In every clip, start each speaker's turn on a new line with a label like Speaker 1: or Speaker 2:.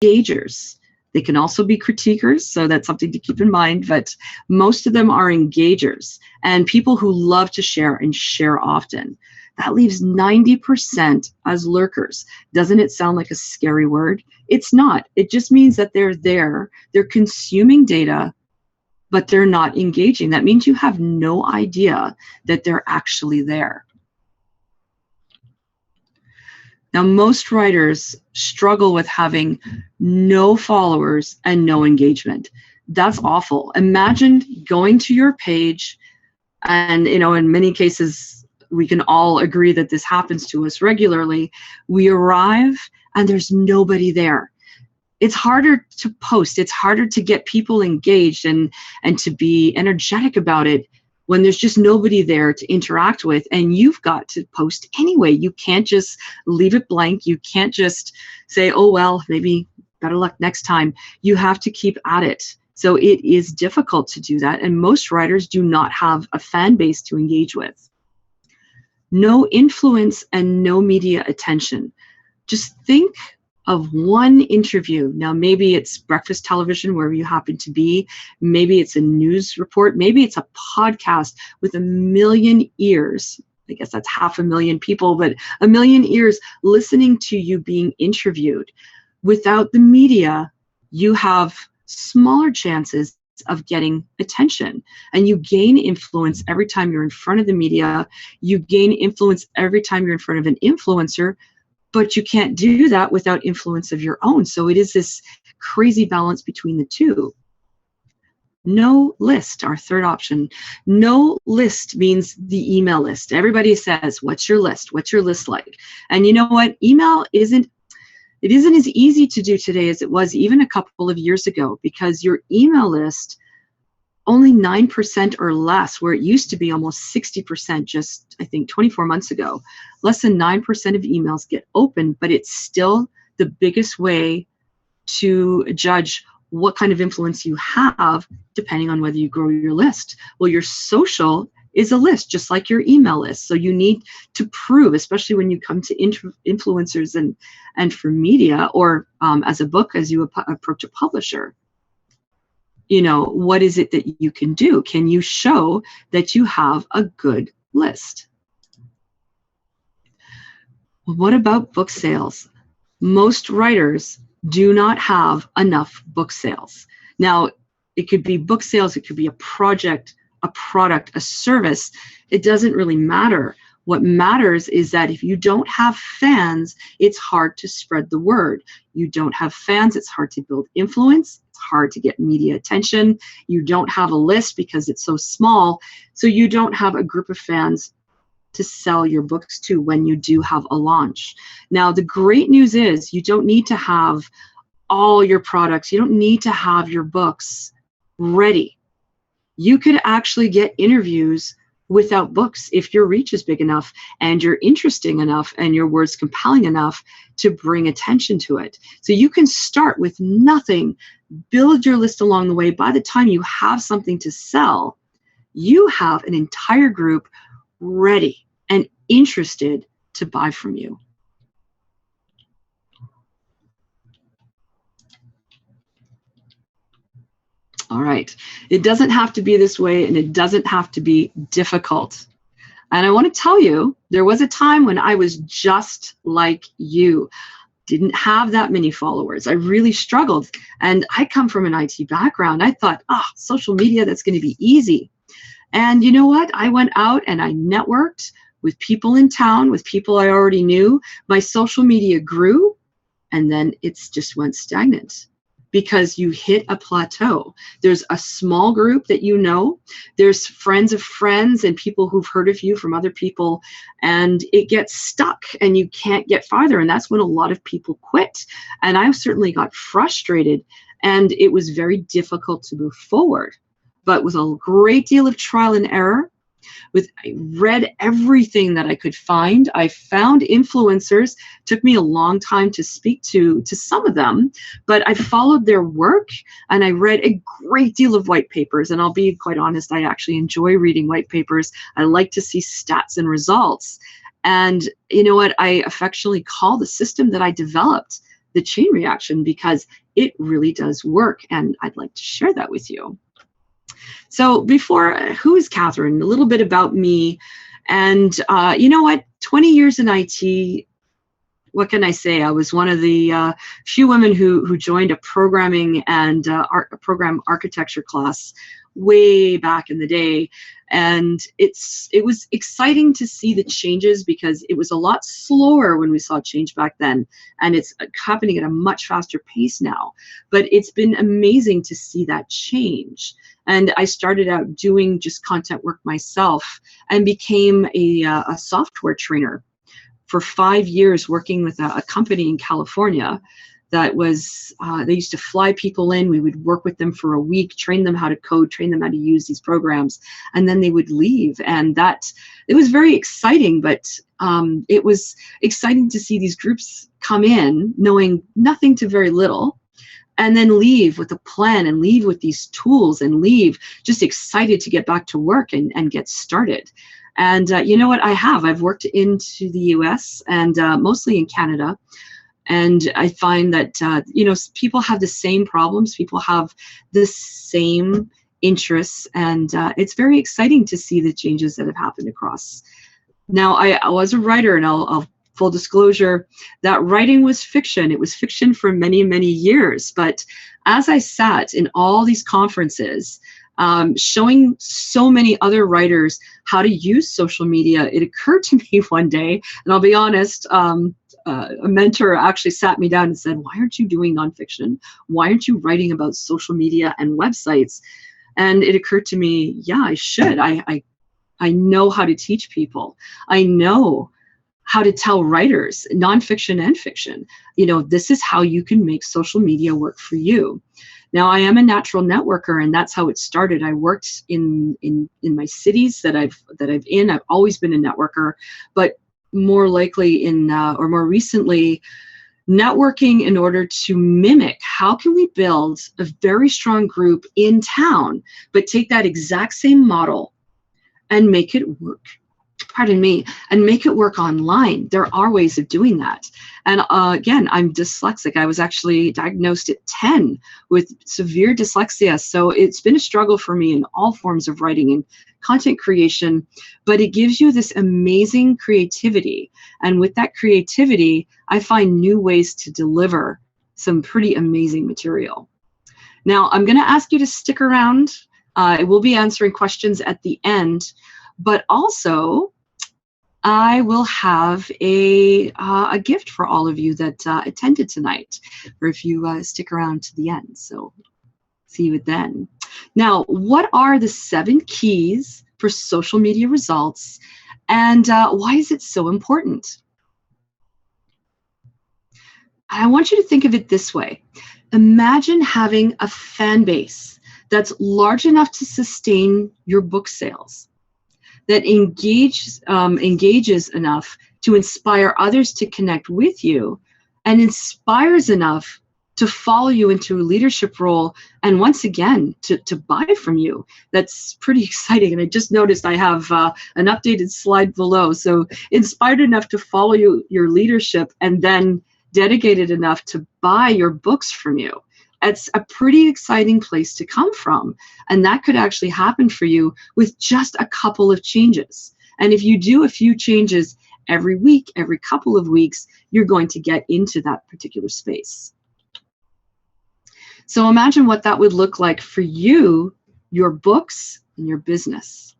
Speaker 1: engagers. They can also be critiquers, so that's something to keep in mind, but most of them are engagers and people who love to share and share often. That leaves 90% as lurkers. Doesn't it sound like a scary word? It's not. It just means that they're there, they're consuming data, but they're not engaging. That means you have no idea that they're actually there. Now, most writers struggle with having no followers and no engagement. That's awful. Imagine going to your page, and in many cases, we can all agree that this happens to us regularly. We arrive and there's nobody there. It's harder to post. It's harder to get people engaged and to be energetic about it when there's just nobody there to interact with, and you've got to post anyway. You can't just leave it blank. You can't just say, oh, well, maybe better luck next time. You have to keep at it. So it is difficult to do that, and most writers do not have a fan base to engage with. No influence and no media attention. Just think of one interview. Now, maybe it's breakfast television wherever you happen to be. Maybe it's a news report. Maybe it's a podcast with 1 million ears. I guess that's 500,000 people, but 1 million ears listening to you being interviewed. Without the media, you have smaller chances of getting attention, and you gain influence every time you're in front of the media. You gain influence every time you're in front of an influencer, but you can't do that without influence of your own. So it is this crazy balance between the two. No list, our third option. No list means the email list. Everybody says, what's your list? What's your list like? And you know what? Email isn't as easy to do today as it was even a couple of years ago, because your email list, only 9% or less, where it used to be almost 60% just, I think, 24 months ago. Less than 9% of emails get opened, but it's still the biggest way to judge what kind of influence you have, depending on whether you grow your list. Well, your social is a list, just like your email list. So you need to prove, especially when you come to influencers and for media, or as a book, as you approach a publisher, what is it that you can do? Can you show that you have a good list? What about book sales? Most writers do not have enough book sales. Now, it could be book sales, it could be a project, a product, a service. It doesn't really matter. What matters is that if you don't have fans, it's hard to spread the word. You don't have fans, it's hard to build influence. It's hard to get media attention. You don't have a list because it's so small. So you don't have a group of fans to sell your books to when you do have a launch. Now, the great news is you don't need to have all your products. You don't need to have your books ready. You could actually get interviews without books if your reach is big enough and you're interesting enough and your words compelling enough to bring attention to it. So you can start with nothing, build your list along the way. By the time you have something to sell, you have an entire group ready and interested to buy from you. All right, it doesn't have to be this way, and it doesn't have to be difficult. And I want to tell you, there was a time when I was just like you. Didn't have that many followers. I really struggled. And I come from an IT background. I thought, social media, that's going to be easy. And you know what? I went out and I networked with people in town, with people I already knew. My social media grew, and then it's just went stagnant. Because you hit a plateau. There's a small group that you know. There's friends of friends and people who've heard of you from other people, and it gets stuck and you can't get farther. And that's when a lot of people quit. And I certainly got frustrated, and it was very difficult to move forward. But with a great deal of trial and error, I read everything that I could find. I found influencers. It took me a long time to speak to some of them, but I followed their work and I read a great deal of white papers. And I'll be quite honest, I actually enjoy reading white papers. I like to see stats and results. And you know what I affectionately call the system that I developed the chain reaction, because it really does work. And I'd like to share that with you. So who is Catherine? A little bit about me. And you know what? 20 years in IT, what can I say? I was one of the few women who joined a programming and program architecture class way back in the day. And it was exciting to see the changes, because it was a lot slower when we saw change back then, and it's happening at a much faster pace now. But it's been amazing to see that change. And I started out doing just content work myself and became a software trainer for 5 years, working with a company in California that was, they used to fly people in. We would work with them for a week, train them how to code, train them how to use these programs, and then they would leave. And it was very exciting, but it was exciting to see these groups come in knowing nothing to very little, and then leave with a plan, and leave with these tools, and leave just excited to get back to work and get started. And you know what? I've worked into the US and mostly in Canada. And I find that, people have the same problems. People have the same interests. And it's very exciting to see the changes that have happened across. Now, I was a writer, and I'll full disclosure, that writing was fiction. It was fiction for many, many years. But as I sat in all these conferences, showing so many other writers how to use social media, it occurred to me one day, and I'll be honest, a mentor actually sat me down and said, "Why aren't you doing nonfiction? Why aren't you writing about social media and websites?" And it occurred to me, yeah, I should. I know how to teach people. I know how to tell writers, nonfiction and fiction, this is how you can make social media work for you. Now, I am a natural networker, and that's how it started. I worked in my cities that I've in. I've always been a networker, but more likely or more recently, networking in order to mimic how can we build a very strong group in town, but take that exact same model and make it work. And make it work online. There are ways of doing that. And again, I'm dyslexic. I was actually diagnosed at 10 with severe dyslexia. So it's been a struggle for me in all forms of writing and content creation, but it gives you this amazing creativity. And with that creativity, I find new ways to deliver some pretty amazing material. Now, I'm going to ask you to stick around. I will be answering questions at the end, but also I will have a gift for all of you that attended tonight, or if you stick around to the end. So see you then. Now, what are the 7 keys for social media results, and why is it so important? I want you to think of it this way. Imagine having a fan base that's large enough to sustain your book sales, that engages enough to inspire others to connect with you, and inspires enough to follow you into a leadership role, and once again, to buy from you. That's pretty exciting. And I just noticed I have an updated slide below. So inspired enough to follow your leadership, and then dedicated enough to buy your books from you. It's a pretty exciting place to come from. And that could actually happen for you with just a couple of changes. And if you do a few changes every week, every couple of weeks, you're going to get into that particular space. So imagine what that would look like for you, your books, and your business.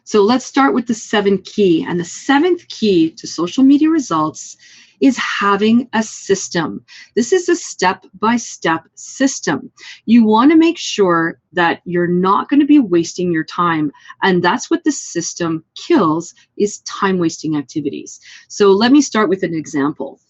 Speaker 1: So let's start with the 7th key. And the 7th key to social media results is having a system. This is a step-by-step system. You want to make sure that you're not going to be wasting your time, and that's what the system kills, is time-wasting activities. So let me start with an example.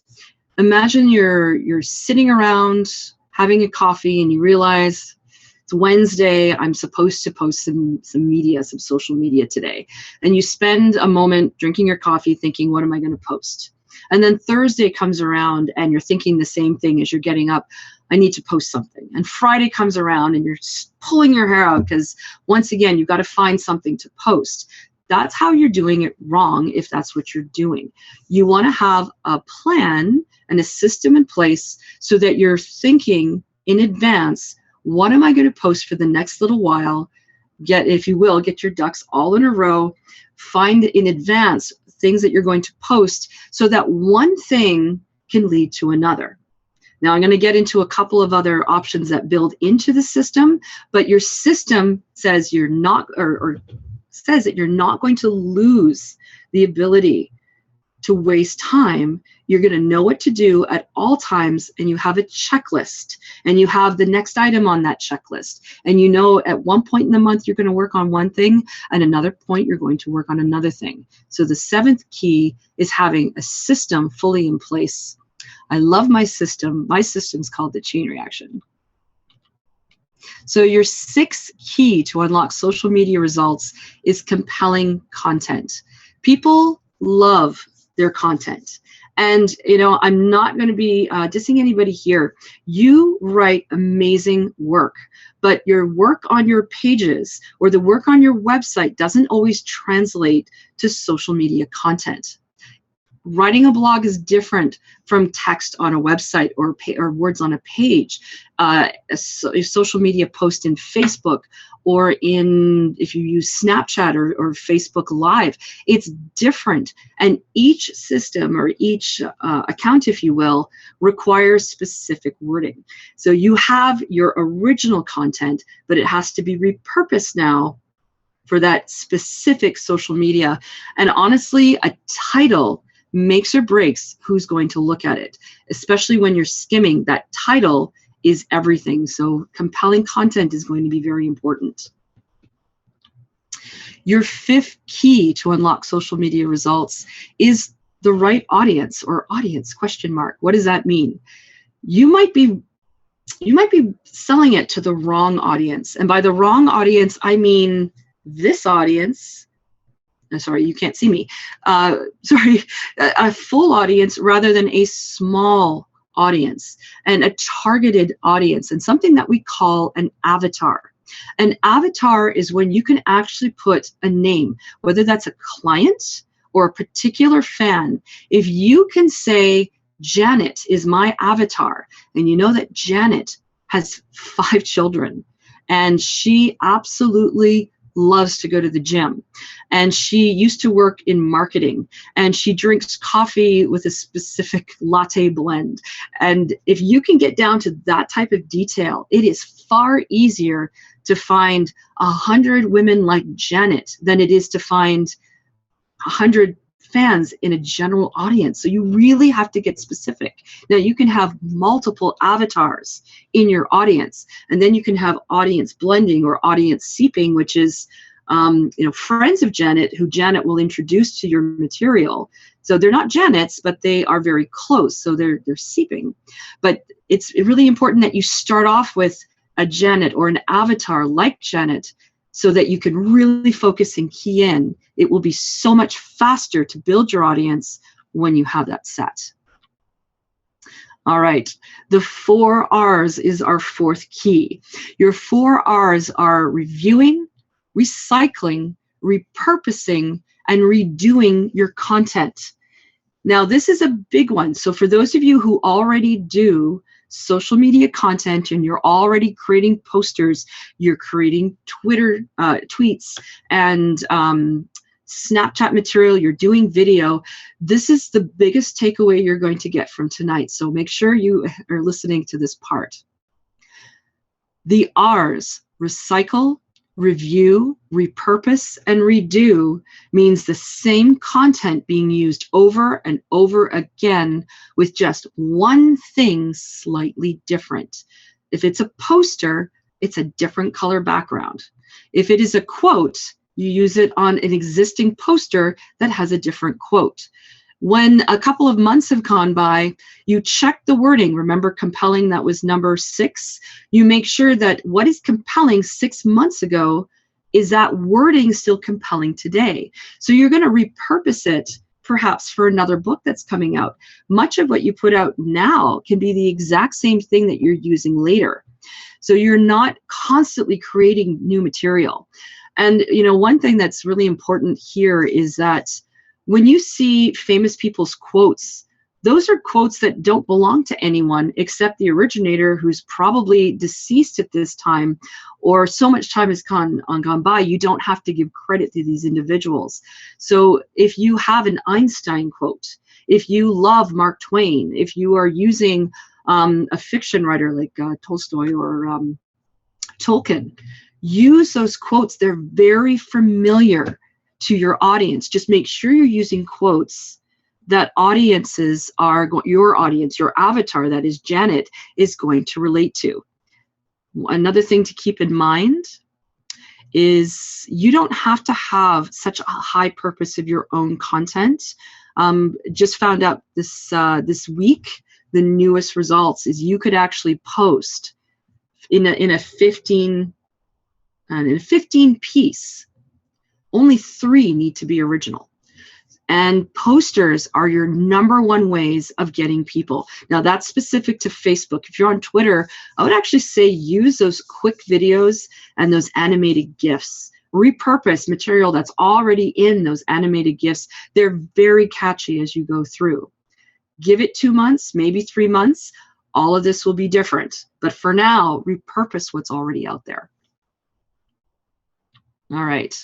Speaker 1: Imagine you're sitting around having a coffee, and you realize it's Wednesday, I'm supposed to post some social media today. And you spend a moment drinking your coffee thinking, what am I going to post? And then Thursday comes around and you're thinking the same thing as you're getting up. I need to post something. And Friday comes around and you're pulling your hair out because once again, you've got to find something to post. That's how you're doing it wrong if that's what you're doing. You want to have a plan and a system in place so that you're thinking in advance, what am I going to post for the next little while? Get, if you will, get your ducks all in a row. Find in advance things that you're going to post so that one thing can lead to another. Now I'm going to get into a couple of other options that build into the system, but your system says you're not, or says that you're not going to lose the ability to waste time. You're going to know what to do at all times, and you have a checklist, and you have the next item on that checklist, and you know at one point in the month you're going to work on one thing, and another point you're going to work on another thing. So the seventh key is having a system fully in place. I love my system. My system's called the chain reaction. So your sixth key to unlock social media results is compelling content. People love their content. And, you know, I'm not going to be dissing anybody here. You write amazing work, but your work on your pages or the work on your website doesn't always translate to social media content. Writing a blog is different from text on a website or words on a page. A social media post in Facebook or in, if you use Snapchat or Facebook Live, it's different. And each system or each account, if you will, requires specific wording. So you have your original content, but it has to be repurposed now for that specific social media. And honestly, a title makes or breaks who's going to look at it, especially when you're skimming. That title is everything. So compelling content is going to be very important. Your fifth key to unlock social media results is the right audience, or audience question mark. What does that mean? You might be selling it to the wrong audience. And by the wrong audience, I mean this audience. Sorry, you can't see me. Sorry, a full audience rather than a small audience, and a targeted audience, and something that we call an avatar. An avatar is when you can actually put a name, whether that's a client or a particular fan. If you can say, Janet is my avatar, and you know that Janet has 5 children, and she absolutely loves to go to the gym, and she used to work in marketing, and she drinks coffee with a specific latte blend. And if you can get down to that type of detail, it is far easier to find 100 women like Janet than it is to find 100 fans in a general audience. So you really have to get specific. Now you can have multiple avatars in your audience, and then you can have audience blending or audience seeping, which is friends of Janet who Janet will introduce to your material. So they're not Janets, but they are very close, so they're seeping. But it's really important that you start off with a Janet or an avatar like Janet, so that you can really focus and key in. It will be so much faster to build your audience when you have that set. All right, the 4 R's is our fourth key. Your 4 R's are reviewing, recycling, repurposing, and redoing your content. Now, this is a big one. So for those of you who already do social media content and you're already creating posters, you're creating Twitter tweets and Snapchat material, you're doing video, this is the biggest takeaway you're going to get from tonight. So make sure you are listening to this part. The R's, recycle, review, repurpose, and redo, means the same content being used over and over again with just one thing slightly different. If it's a poster, it's a different color background. If it is a quote, you use it on an existing poster that has a different quote. When a couple of months have gone by, you check the wording. Remember compelling, that was number 6. You make sure that what is compelling 6 months ago, is that wording still compelling today? So you're going to repurpose it perhaps for another book that's coming out. Much of what you put out now can be the exact same thing that you're using later. So you're not constantly creating new material. And one thing that's really important here is that when you see famous people's quotes Those are quotes that don't belong to anyone except the originator, who's probably deceased at this time, or so much time has gone by, you don't have to give credit to these individuals. So if you have an Einstein quote, if you love Mark Twain, if you are using a fiction writer like Tolstoy or Tolkien, use those quotes. They're very familiar to your audience. Just make sure you're using quotes that audiences are, your audience, your avatar, that is Janet, is going to relate to. Another thing to keep in mind is you don't have to have such a high purpose of your own content. Just found out this week, the newest results is you could actually post in a 15 piece. Only 3 need to be original. And posters are your #1 ways of getting people. Now that's specific to Facebook. If you're on Twitter, I would actually say use those quick videos and those animated GIFs. Repurpose material that's already in those animated GIFs. They're very catchy as you go through. Give it 2 months, maybe 3 months. All of this will be different. But for now, repurpose what's already out there. All right.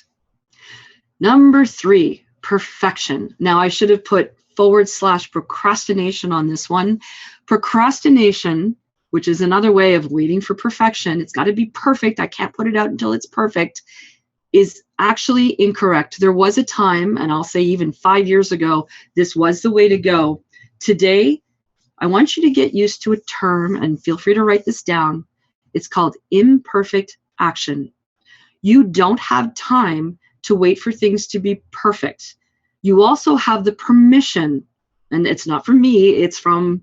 Speaker 1: Number 3. Perfection. Now I should have put / procrastination on this one. Procrastination, which is another way of waiting for perfection, it's got to be perfect, I can't put it out until it's perfect, is actually incorrect. There was a time, and I'll say even 5 years ago, this was the way to go. Today, I want you to get used to a term, and feel free to write this down. It's called imperfect action. You don't have time to wait for things to be perfect. You also have the permission, and it's not from me, it's from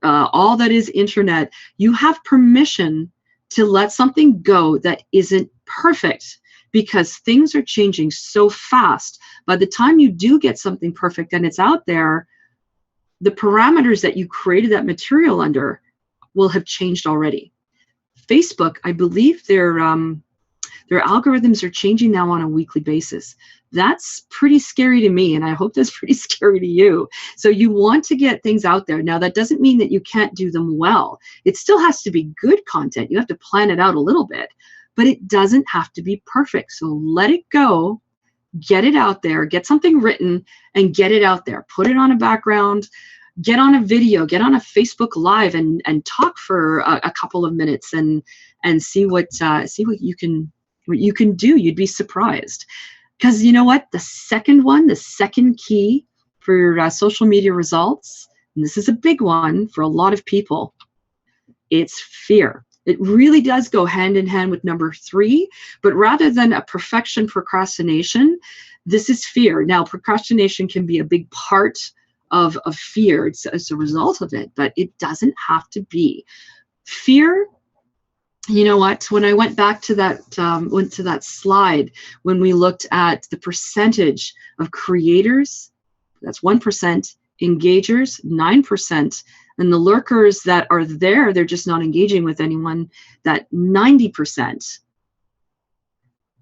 Speaker 1: all that is internet. You have permission to let something go that isn't perfect, because things are changing so fast. By the time you do get something perfect and it's out there, the parameters that you created that material under will have changed already. Facebook, I believe their algorithms are changing now on a weekly basis. That's pretty scary to me, and I hope that's pretty scary to you. So you want to get things out there. Now, that doesn't mean that you can't do them well. It still has to be good content. You have to plan it out a little bit, but it doesn't have to be perfect. So let it go, get it out there, get something written, and get it out there. Put it on a background, get on a video, get on a Facebook Live, and talk for a couple of minutes and see what you can do. You'd be surprised. Because you know what? The second key for social media results, and this is a big one for a lot of people, it's fear. It really does go hand in hand with number 3, but rather than a perfection procrastination, this is fear. Now, procrastination can be a big part of fear. It's as a result of it, but it doesn't have to be. Fear, you know what, when I went back to that slide, when we looked at the percentage of creators, that's 1%, engagers, 9%, and the lurkers that are there, they're just not engaging with anyone, that 90%.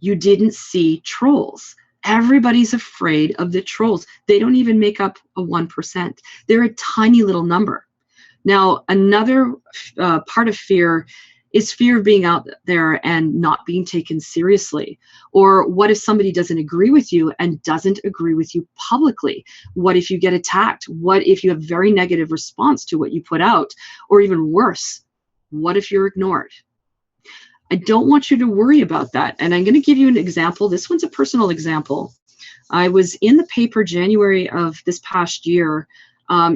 Speaker 1: You didn't see trolls. Everybody's afraid of the trolls. They don't even make up a 1%. They're a tiny little number. Now, another part of fear is fear of being out there and not being taken seriously. Or what if somebody doesn't agree with you and doesn't agree with you publicly? What if you get attacked? What if you have very negative response to what you put out? Or even worse, what if you're ignored? I don't want you to worry about that. And I'm going to give you an example. This one's a personal example. I was in the paper January of this past year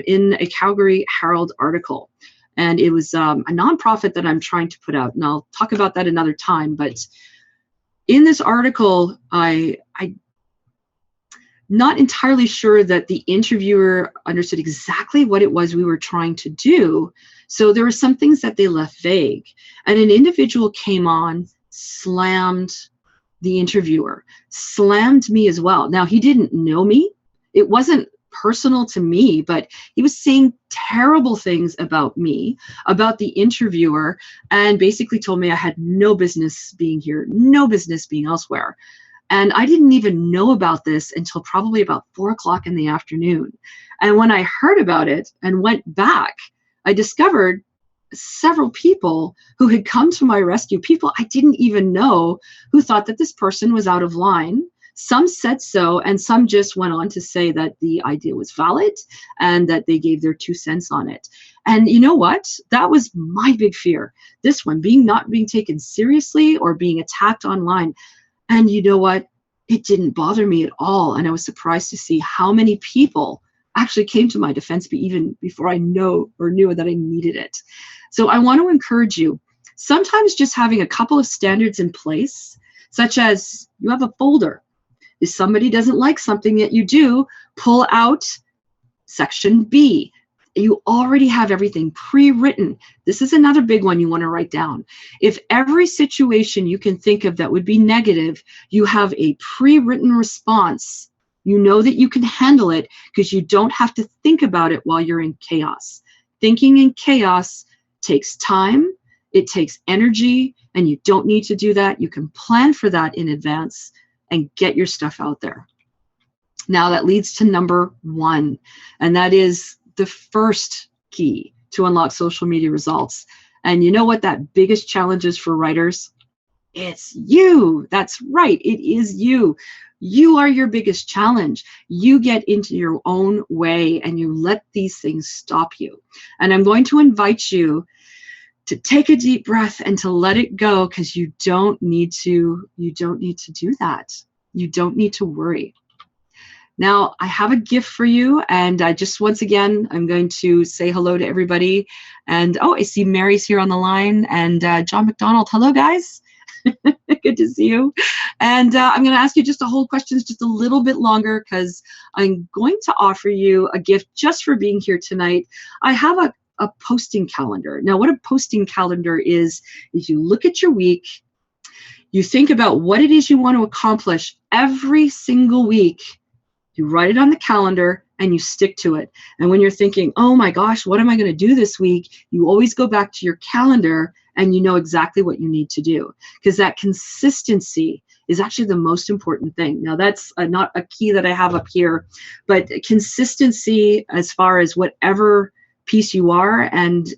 Speaker 1: in a Calgary Herald article. And it was a nonprofit that I'm trying to put out. And I'll talk about that another time. But in this article, I'm not entirely sure that the interviewer understood exactly what it was we were trying to do. So there were some things that they left vague. And an individual came on, slammed the interviewer, slammed me as well. Now, he didn't know me. It wasn't personal to me, but he was saying terrible things about me, about the interviewer, and basically told me I had no business being here, no business being elsewhere. And I didn't even know about this until probably about 4 o'clock in the afternoon. And when I heard about it and went back, I discovered several people who had come to my rescue, people I didn't even know, who thought that this person was out of line. Some said so, and some just went on to say that the idea was valid and that they gave their 2 cents on it. And you know what? That was my big fear. This one, not being taken seriously or being attacked online. And you know what? It didn't bother me at all. And I was surprised to see how many people actually came to my defense even before I knew that I needed it. So I want to encourage you, sometimes just having a couple of standards in place, such as you have a folder. If somebody doesn't like something that you do, pull out section B. You already have everything pre-written. This is another big one you want to write down. If every situation you can think of that would be negative, you have a pre-written response, you know that you can handle it because you don't have to think about it while you're in chaos. Thinking in chaos takes time, it takes energy, and you don't need to do that. You can plan for that in advance and get your stuff out there. Now that leads to number 1, and that is the first key to unlock social media results. And you know what that biggest challenge is for writers? It's you. That's right. It is you. You are your biggest challenge. You get into your own way and you let these things stop you. And I'm going to invite you to take a deep breath and to let it go, because you don't need to do that. You don't need to worry. Now, I have a gift for you, and I just, once again, I'm going to say hello to everybody. And oh, I see Mary's here on the line, and John McDonald. Hello, guys. Good to see you. And I'm going to ask you just to hold questions just a little bit longer, because I'm going to offer you a gift just for being here tonight. I have a posting calendar. Now, what a posting calendar is you look at your week, you think about what it is you want to accomplish every single week. You write it on the calendar and you stick to it. And when you're thinking, oh my gosh, what am I going to do this week? You always go back to your calendar and you know exactly what you need to do, because that consistency is actually the most important thing. Now, that's not a key that I have up here, but consistency as far as whatever piece you are, and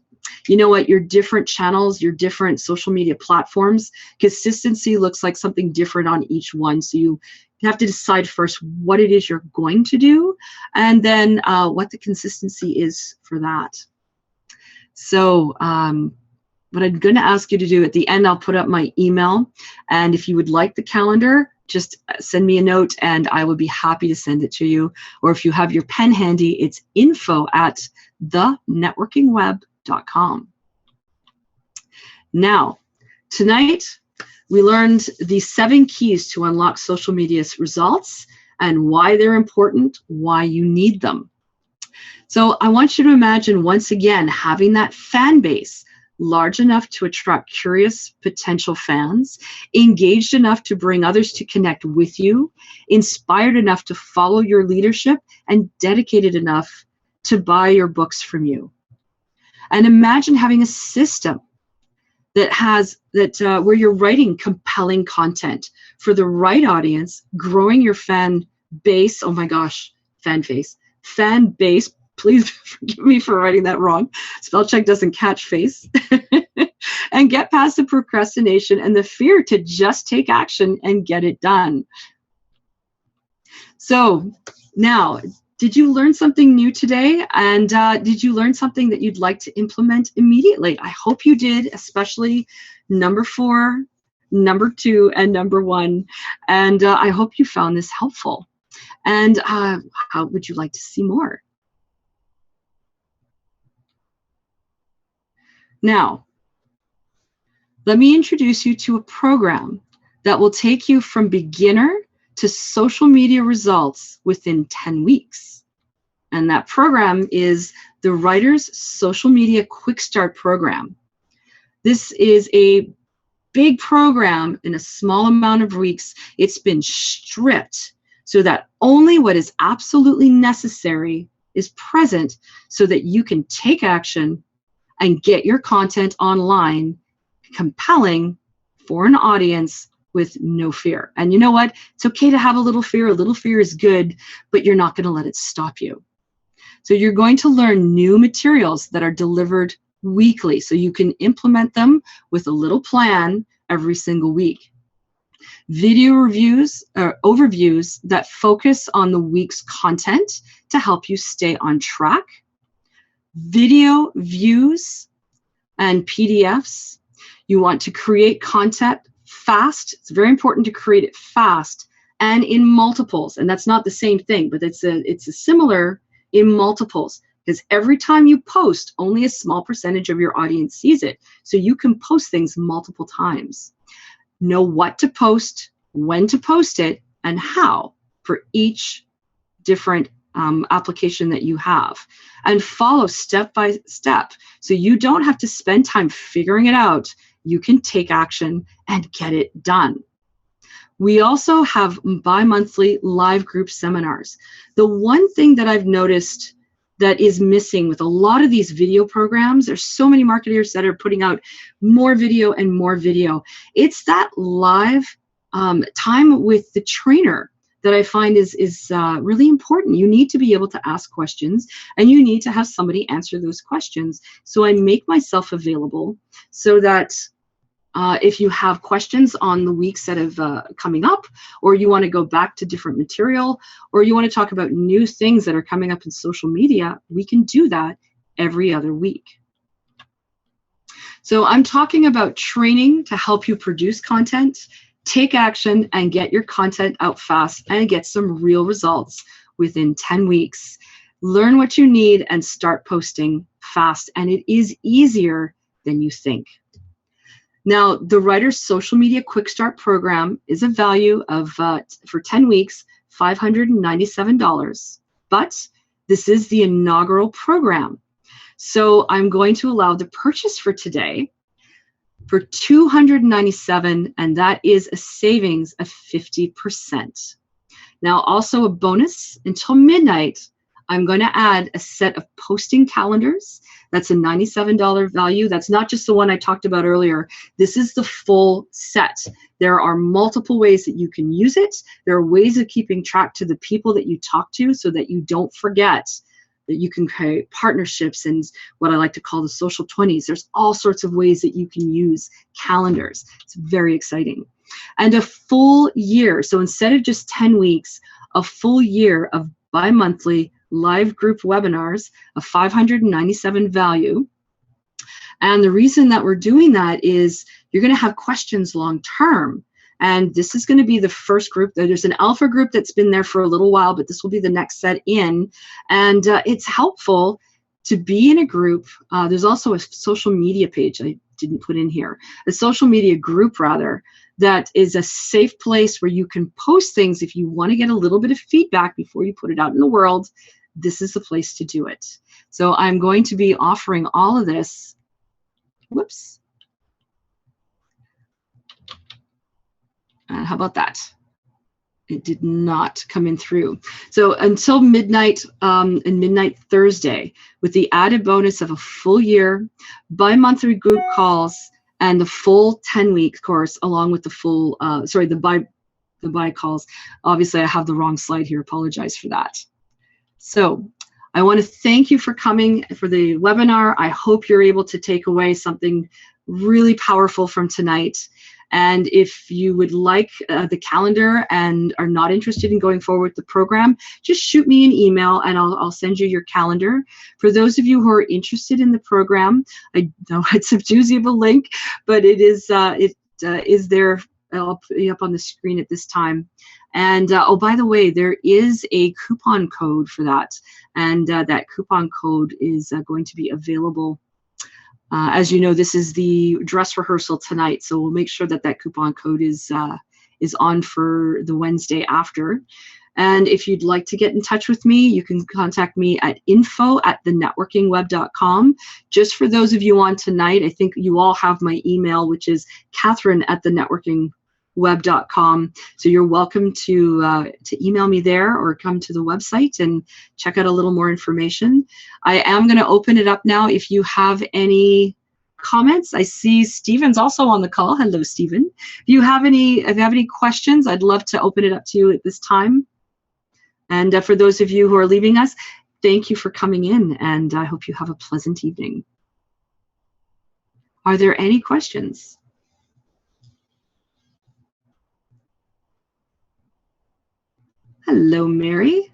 Speaker 1: you know what, your different channels, your different social media platforms, consistency looks like something different on each one. So you have to decide first what it is you're going to do, and then what the consistency is for that. So what I'm going to ask you to do at the end, I'll put up my email, and if you would like the calendar, just send me a note and I will be happy to send it to you. Or if you have your pen handy, it's info@thenetworkingweb.com. Now, tonight, we learned the 7 keys to unlock social media's results and why they're important, why you need them. So I want you to imagine, once again, having that fan base large enough to attract curious potential fans, engaged enough to bring others to connect with you, inspired enough to follow your leadership, and dedicated enough to buy your books from you. And imagine having a system where you're writing compelling content for the right audience, growing your fan base. Oh my gosh, fan base. Please forgive me for writing that wrong. Spell check doesn't catch face. And get past the procrastination and the fear to just take action and get it done. So now, did you learn something new today? And did you learn something that you'd like to implement immediately? I hope you did, especially number 4, number 2, and number 1. And I hope you found this helpful. And how would you like to see more? Now, let me introduce you to a program that will take you from beginner to social media results within 10 weeks. And that program is the Writer's Social Media Quick Start Program. This is a big program in a small amount of weeks. It's been stripped so that only what is absolutely necessary is present, so that you can take action and get your content online compelling for an audience with no fear. And you know what? It's okay to have a little fear. A little fear is good, but you're not going to let it stop you. So you're going to learn new materials that are delivered weekly, so you can implement them with a little plan every single week. Video reviews or overviews that focus on the week's content to help you stay on track. Video views and PDFs. You want to create content fast. It's very important to create it fast and in multiples. And that's not the same thing, but it's a similar in multiples, because every time you post, only a small percentage of your audience sees it. So you can post things multiple times. Know what to post, when to post it, and how for each different application that you have. And follow step by step. So you don't have to spend time figuring it out. You can take action and get it done. We also have bi-monthly live group seminars. The one thing that I've noticed that is missing with a lot of these video programs, there's so many marketers that are putting out more video and more video. It's that live time with the trainer that I find is really important. You need to be able to ask questions, and you need to have somebody answer those questions. So I make myself available so that if you have questions on the weeks that have coming up, or you want to go back to different material, or you want to talk about new things that are coming up in social media, we can do that every other week. So I'm talking about training to help you produce content, take action, and get your content out fast and get some real results within 10 weeks. Learn what you need and start posting fast, and it is easier than you think. Now, the Writer's Social Media Quick Start Program is a value of, for 10 weeks, $597. But this is the inaugural program. So I'm going to allow the purchase for today for $297, and that is a savings of 50%. Now, also a bonus, until midnight, I'm going to add a set of posting calendars. That's a $97 value. That's not just the one I talked about earlier. This is the full set. There are multiple ways that you can use it. There are ways of keeping track to the people that you talk to so that you don't forget, that you can create partnerships and what I like to call the social 20s. There's all sorts of ways that you can use calendars. It's very exciting. And a full year. So instead of just 10 weeks, a full year of bi-monthly live group webinars of $597 value. And the reason that we're doing that is you're going to have questions long term. And this is going to be the first group. There's an alpha group that's been there for a little while, but this will be the next set in. And it's helpful to be in a group. There's also a social media page I didn't put in here, a social media group rather, that is a safe place where you can post things if you want to get a little bit of feedback before you put it out in the world. This is the place to do it. So I'm going to be offering all of this. Whoops. How about that? It did not come in through. So until midnight and midnight Thursday, with the added bonus of a full year, bi-monthly group calls, and the full 10-week course, along with the full, the bi calls. Obviously, I have the wrong slide here. Apologize for that. So I want to thank you for coming for the webinar. I hope you're able to take away something really powerful from tonight. And if you would like the calendar and are not interested in going forward with the program, just shoot me an email and I'll send you your calendar. For those of you who are interested in the program, I know it's a doozy of a link, but it is there. I'll put it up on the screen at this time. And oh, by the way, there is a coupon code for that. And that coupon code is going to be available. As you know, this is the dress rehearsal tonight, so we'll make sure that that coupon code is on for the Wednesday after. And if you'd like to get in touch with me, you can contact me at info@thenetworkingweb.com. Just for those of you on tonight, I think you all have my email, which is Catherine@thenetworkingweb.com. So you're welcome to email me there or come to the website and check out a little more information. I am going to open it up now. If you have any comments, I see Stephen's also on the call. Hello, Stephen. If you have any questions, I'd love to open it up to you at this time. And for those of you who are leaving us, thank you for coming in, and I hope you have a pleasant evening. Are there any questions? Hello, Mary.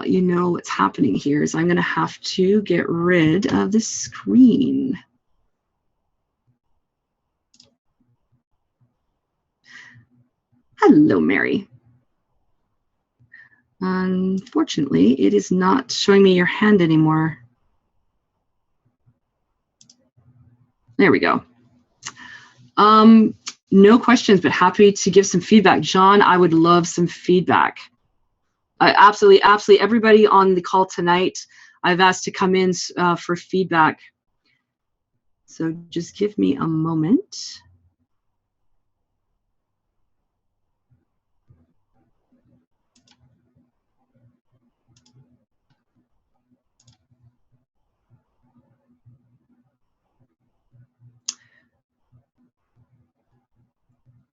Speaker 1: You know what's happening here is I'm going to have to get rid of the screen. Hello, Mary. Unfortunately, it is not showing me your hand anymore. There we go. No questions, but happy to give some feedback. John, I would love some feedback. Absolutely. Everybody on the call tonight, I've asked to come in for feedback. So just give me a moment.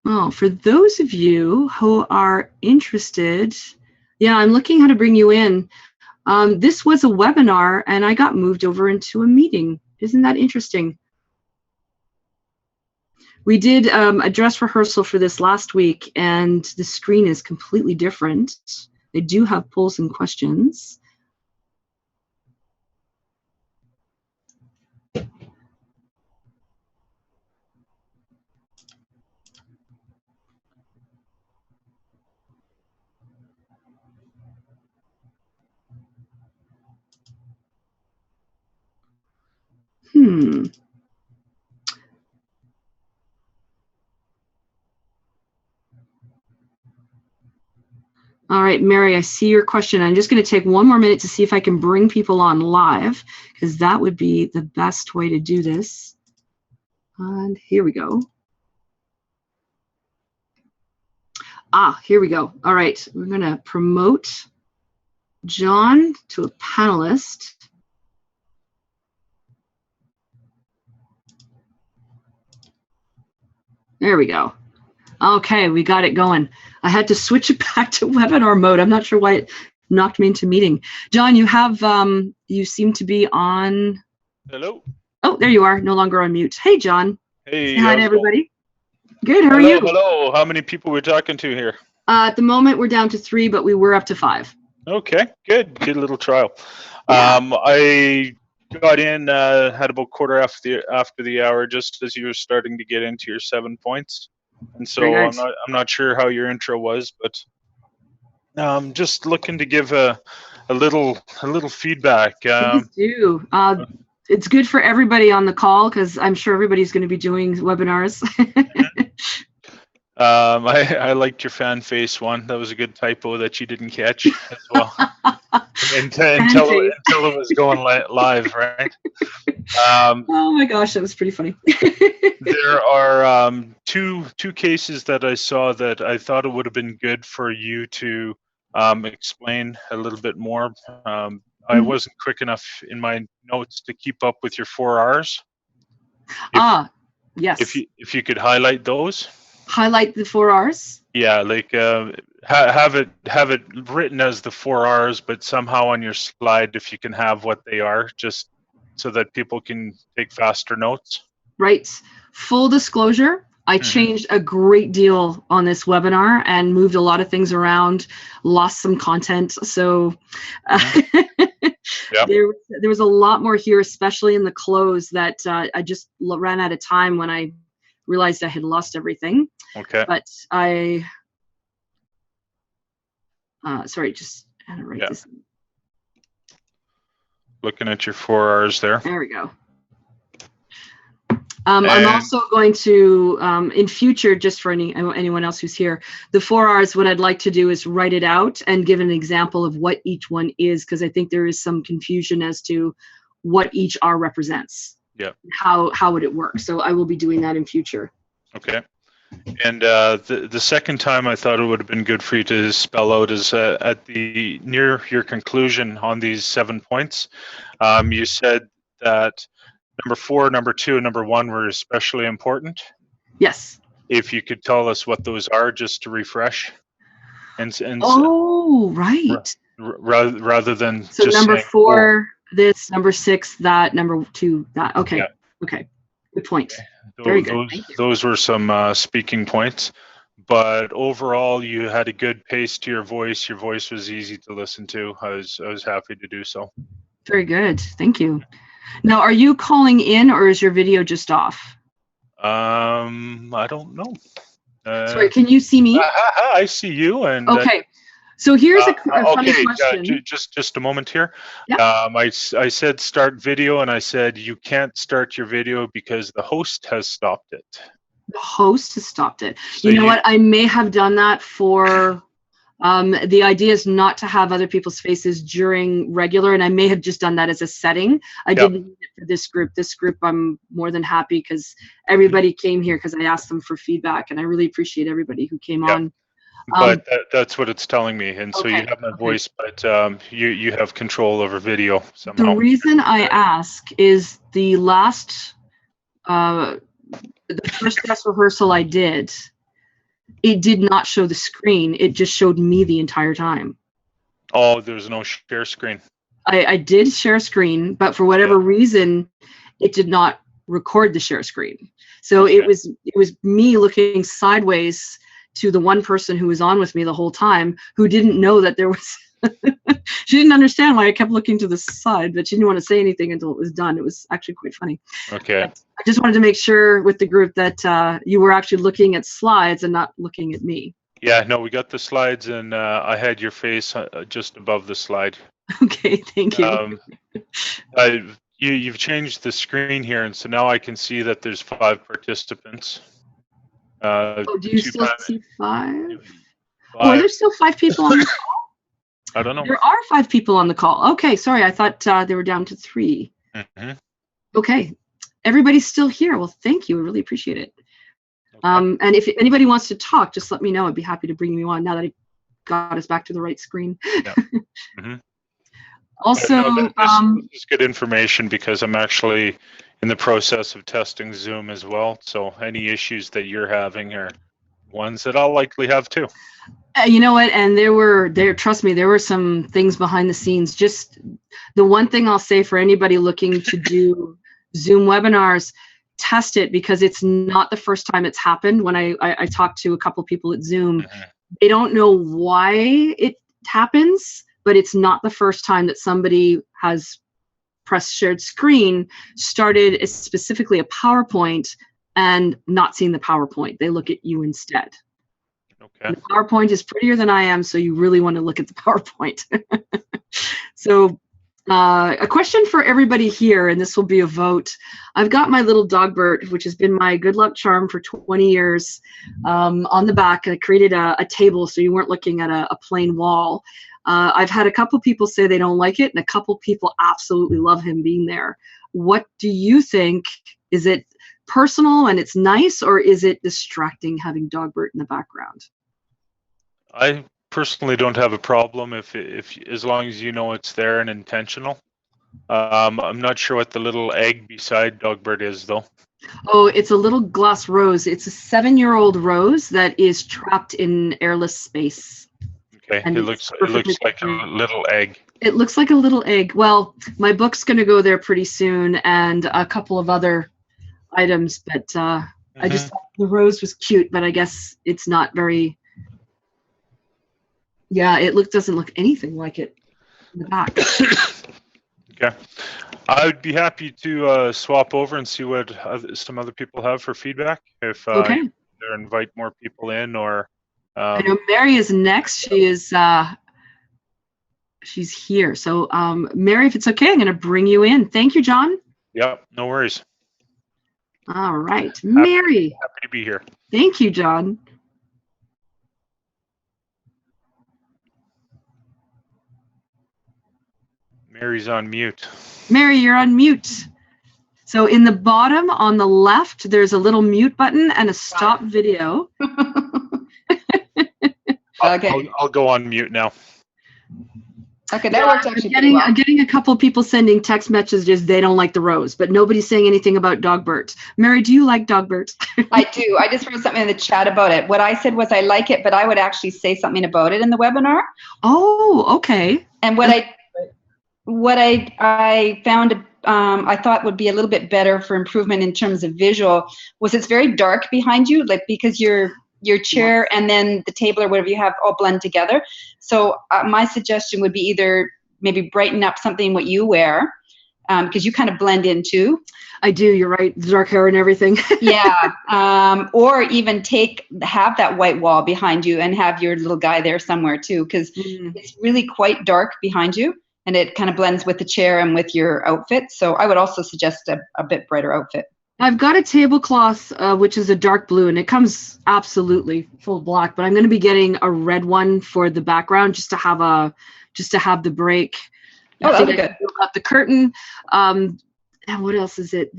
Speaker 1: Oh, for those of you who are interested, yeah, I'm looking how to bring you in. This was a webinar and I got moved over into a meeting. Isn't that interesting? We did a dress rehearsal for this last week and the screen is completely different. They do have polls and questions. All right, Mary, I see your question. I'm just going to take one more minute to see if I can bring people on live, because that would be the best way to do this. And here we go. Here we go. All right, we're going to promote John to a panelist. There we go. Okay, we got it going. I had to switch it back to webinar mode. I'm not sure why it knocked me into meeting. John, you have, you seem to be on.
Speaker 2: Hello.
Speaker 1: Oh, there you are, no longer on mute. Hey, John.
Speaker 2: Hey.
Speaker 1: Say hi to everybody. Good, how are you?
Speaker 2: Hello, how many people we're talking to here?
Speaker 1: At the moment, we're down to 3, but we were up to 5.
Speaker 2: Okay, good little trial.
Speaker 1: Yeah.
Speaker 2: I got in, had about quarter after the hour, just as you were starting to get into your 7 points. And so I'm not sure how your intro was, but just looking to give a little feedback.
Speaker 1: Please do. It's good for everybody on the call because I'm sure everybody's going to be doing webinars.
Speaker 2: I liked your fan face one. That was a good typo that you didn't catch as well. until it was going live, right?
Speaker 1: Oh my gosh, that was pretty funny.
Speaker 2: There are two cases that I saw that I thought it would have been good for you to explain a little bit more. I wasn't quick enough in my notes to keep up with your 4 Rs.
Speaker 1: Yes.
Speaker 2: If you could highlight those.
Speaker 1: Highlight the 4 Rs?
Speaker 2: Yeah, like have it written as the 4 Rs, but somehow on your slide, if you can have what they are, just so that people can take faster notes. Right.
Speaker 1: Full disclosure, I changed a great deal on this webinar and moved a lot of things around, lost some content. So there was a lot more here, especially in the close, that I just ran out of time when I realized I had lost everything.
Speaker 2: Okay.
Speaker 1: But I, sorry, just had to write this.
Speaker 2: Looking at your 4 Rs there.
Speaker 1: There we go. I'm also going to, in future, just for anyone else who's here, the 4 Rs, what I'd like to do is write it out and give an example of what each one is, because I think there is some confusion as to what each R represents.
Speaker 2: Yeah.
Speaker 1: How would it work? So I will be doing that in future.
Speaker 2: Okay. And the second time, I thought it would have been good for you to spell out is at the near your conclusion on these 7 points. You said that number 4, number 2, and number 1 were especially important.
Speaker 1: Yes.
Speaker 2: If you could tell us what those are, just to refresh. And
Speaker 1: oh, right.
Speaker 2: Rather than
Speaker 1: so
Speaker 2: just
Speaker 1: number
Speaker 2: saying,
Speaker 1: 4, this, number 6, that, number 2, that. Okay.
Speaker 2: Yeah.
Speaker 1: Okay. Good point.
Speaker 2: Okay.
Speaker 1: Very good. Thank you.
Speaker 2: Those were some speaking points, but overall, you had a good pace to your voice. Your voice was easy to listen to. I was happy to do so.
Speaker 1: Very good. Thank you. Now, are you calling in, or is your video just off?
Speaker 2: I don't know.
Speaker 1: Sorry, can you see me?
Speaker 2: I see you. And
Speaker 1: okay. So here's a funny question.
Speaker 2: Just a moment here.
Speaker 1: Yeah.
Speaker 2: I said start video, and I said you can't start your video because the host has stopped it.
Speaker 1: The host has stopped it.
Speaker 2: So
Speaker 1: you know what? I may have done that for. The idea is not to have other people's faces during regular, and I may have just done that as a setting. I didn't need it for this group. This group, I'm more than happy because everybody came here because I asked them for feedback, and I really appreciate everybody who came on.
Speaker 2: But that's what it's telling me, and so you have my voice, but you have control over video somehow.
Speaker 1: The reason I ask is the last, the first dress rehearsal I did, it did not show the screen. It just showed me the entire time.
Speaker 2: Oh, there's no share screen.
Speaker 1: I did share screen, but for whatever reason, it did not record the share screen. So it was me looking sideways to the one person who was on with me the whole time, who didn't know that there was. She didn't understand why I kept looking to the side, but she didn't want to say anything until it was done. It was actually quite funny.
Speaker 2: Okay.
Speaker 1: But I just wanted to make sure with the group that you were actually looking at slides and not looking at me.
Speaker 2: Yeah, no, we got the slides, and I had your face just above the slide.
Speaker 1: Okay, thank you.
Speaker 2: You've changed the screen here, and so now I can see that there's 5 participants.
Speaker 1: Do you still see 5? Oh, are there still 5 people on the call?
Speaker 2: I don't know.
Speaker 1: There are 5 people on the call. Okay, sorry, I thought they were down to 3.
Speaker 2: Mm-hmm.
Speaker 1: Okay, everybody's still here. Well, thank you. I really appreciate it. Okay. And if anybody wants to talk, just let me know. I'd be happy to bring you on now that I got us back to the right screen. Yeah. Mm-hmm. Also,
Speaker 2: this is good information because I'm actually in the process of testing Zoom as well. So any issues that you're having are ones that I'll likely have too.
Speaker 1: You know what? And trust me, there were some things behind the scenes. Just the one thing I'll say for anybody looking to do Zoom webinars, test it, because it's not the first time it's happened. When I talked to a couple people at Zoom, they don't know why it happens, but it's not the first time that somebody has pressed shared screen, started specifically a PowerPoint, and not seen the PowerPoint. They look at you instead. Okay. The PowerPoint is prettier than I am, so you really want to look at the PowerPoint. So a question for everybody here, and this will be a vote. I've got my little Dogbert, which has been my good luck charm for 20 years, on the back. I created a table so you weren't looking at a plain wall. I've had a couple people say they don't like it, and a couple people absolutely love him being there. What do you think? Is it personal and it's nice, or is it distracting having Dogbert in the background?
Speaker 2: I personally don't have a problem if as long as you know it's there and intentional. I'm not sure what the little egg beside Dogbert is though.
Speaker 1: Oh, it's a little glass rose. It's a 7-year-old rose that is trapped in airless space.
Speaker 2: Okay, and it looks like a little egg.
Speaker 1: It looks like a little egg. Well, my book's going to go there pretty soon, and a couple of other items, but I just thought the rose was cute, but I guess it's not very. Yeah, it doesn't look anything like it in the back.
Speaker 2: Okay, I would be happy to swap over and see what some other people have for feedback. If
Speaker 1: okay,
Speaker 2: either invite more people in or.
Speaker 1: I know Mary is next. She is. She's here. So, Mary, if it's okay, I'm going to bring you in. Thank you, John.
Speaker 2: Yeah, no worries.
Speaker 1: All right, Mary.
Speaker 2: Happy to be here.
Speaker 1: Thank you, John.
Speaker 2: Mary's on mute.
Speaker 1: Mary, you're on mute. So in the bottom on the left, there's a little mute button and a stop video.
Speaker 3: Okay.
Speaker 2: I'll go on mute now.
Speaker 3: Okay, that worked actually pretty well.
Speaker 1: I'm getting a couple people sending text messages. They don't like the rose, but nobody's saying anything about Dogbert. Mary, do you like Dogbert?
Speaker 3: I do. I just wrote something in the chat about it. What I said was I like it, but I would actually say something about it in the webinar.
Speaker 1: Oh, okay.
Speaker 3: And what I found I thought would be a little bit better for improvement in terms of visual was it's very dark behind you, like because your chair and then the table or whatever you have all blend together. So my suggestion would be either maybe brighten up something what you wear, because you kind of blend in too.
Speaker 1: I do, you're right, the dark hair and everything.
Speaker 3: Yeah, or even have that white wall behind you and have your little guy there somewhere too, because it's really quite dark behind you and it kind of blends with the chair and with your outfit. So I would also suggest a bit brighter outfit.
Speaker 1: I've got a tablecloth, which is a dark blue, and it comes absolutely full black, but I'm going to be getting a red one for the background just to have the break.
Speaker 3: Oh, that'll be good.
Speaker 1: Got the curtain. And what else is it?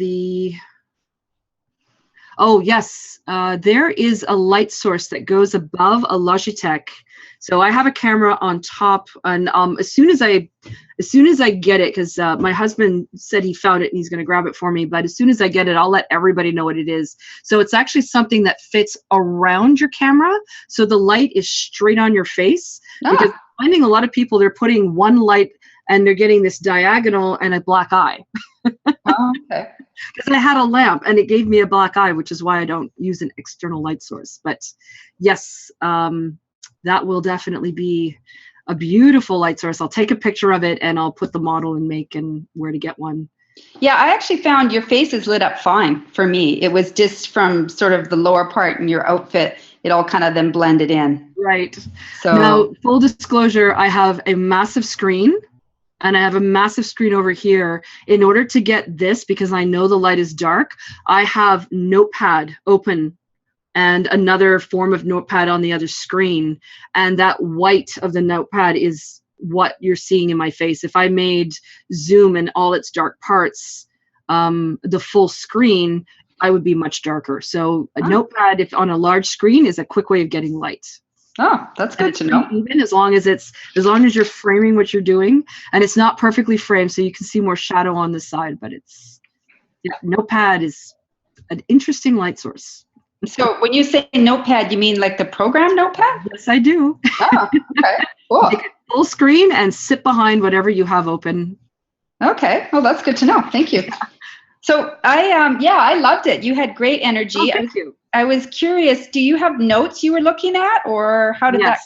Speaker 1: Oh, yes. There is a light source that goes above a Logitech. So I have a camera on top, and as soon as I get it, because my husband said he found it and he's going to grab it for me, but as soon as I get it, I'll let everybody know what it is. So it's actually something that fits around your camera, so the light is straight on your face. Because I'm finding a lot of people, they're putting one light and they're getting this diagonal and a black eye.
Speaker 3: Oh, okay.
Speaker 1: Because I had a lamp and it gave me a black eye, which is why I don't use an external light source. But yes, that will definitely be a beautiful light source. I'll take a picture of it and I'll put the model and make and where to get one.
Speaker 3: Yeah, I actually found your face is lit up fine for me. It was just from sort of the lower part in your outfit, it all kind of then blended in.
Speaker 1: Right.
Speaker 3: So
Speaker 1: now, full disclosure, I have a massive screen and I have a massive screen over here. In order to get this, because I know the light is dark, I have Notepad open and another form of Notepad on the other screen. And that white of the Notepad is what you're seeing in my face. If I made Zoom and all its dark parts, the full screen, I would be much darker. So a Notepad, if on a large screen, is a quick way of getting light.
Speaker 3: Oh, that's good to know.
Speaker 1: Even as long as you're framing what you're doing, and it's not perfectly framed, so you can see more shadow on the side. But Notepad is an interesting light source.
Speaker 3: So when you say Notepad, you mean like the program Notepad?
Speaker 1: Yes, I do.
Speaker 3: Oh, okay, cool.
Speaker 1: Make it full screen and sit behind whatever you have open.
Speaker 3: Okay, well, that's good to know. Thank you. So I loved it. You had great energy.
Speaker 1: Oh, thank you.
Speaker 3: I was curious, do you have notes you were looking at, or how did that?